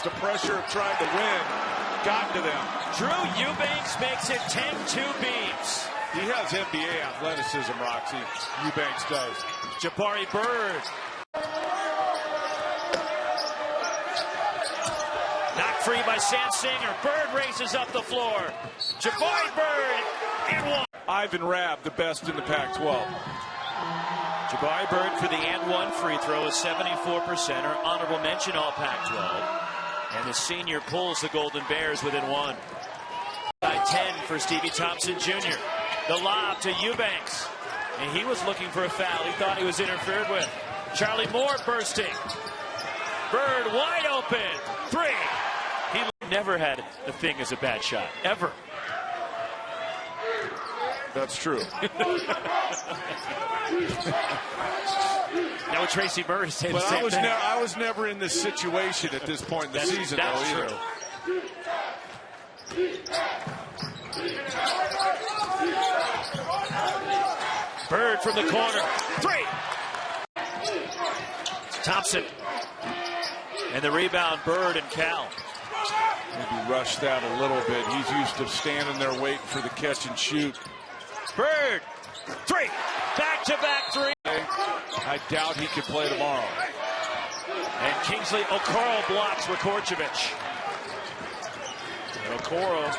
The pressure of trying to win got to them. Drew Eubanks makes it 10-2 Beavs. He has NBA athleticism, Roxy. Eubanks does. Jabari Bird. Knocked free by Sam Singer. Bird races up the floor. Jabari Bird and one. Ivan Rabb, the best in the Pac-12. Jabari Bird for the and one free throw is 74%, or honorable mention all Pac-12. And the senior pulls the Golden Bears within one. By 10 for Stevie Thompson Jr. The lob to Eubanks. And he was looking for a foul. He thought he was interfered with. Charlie Moore bursting. Bird wide open. Three. He never had a thing as a bad shot. Ever. That's true. Now with Tracy Bird saying the but same thing. I was never in this situation at this point in the season. That's though, true. Bird from the corner. Three. Thompson. And the rebound, Bird and Cal. Maybe rush that a little bit. He's used to standing there waiting for the catch and shoot. Bird. Three. Back-to-back three. I doubt he can play tomorrow. And Kingsley Okoro blocks Rakorcevic. And Okoro,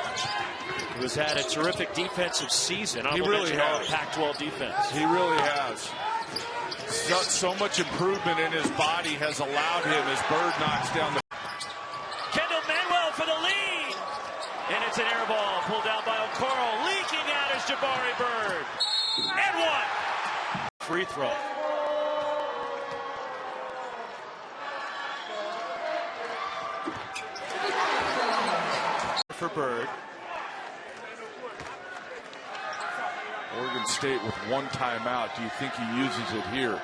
who has had a terrific defensive season. He really has. Pac-12 defense. He really has. So much improvement in his body has allowed him as Bird knocks down the... Kendall Manuel for the lead. And it's an air ball pulled down by Okoro. Leaking out is Jabari Bird. And one. Free throw. For Bird. Oregon State with one timeout. Do you think he uses it here?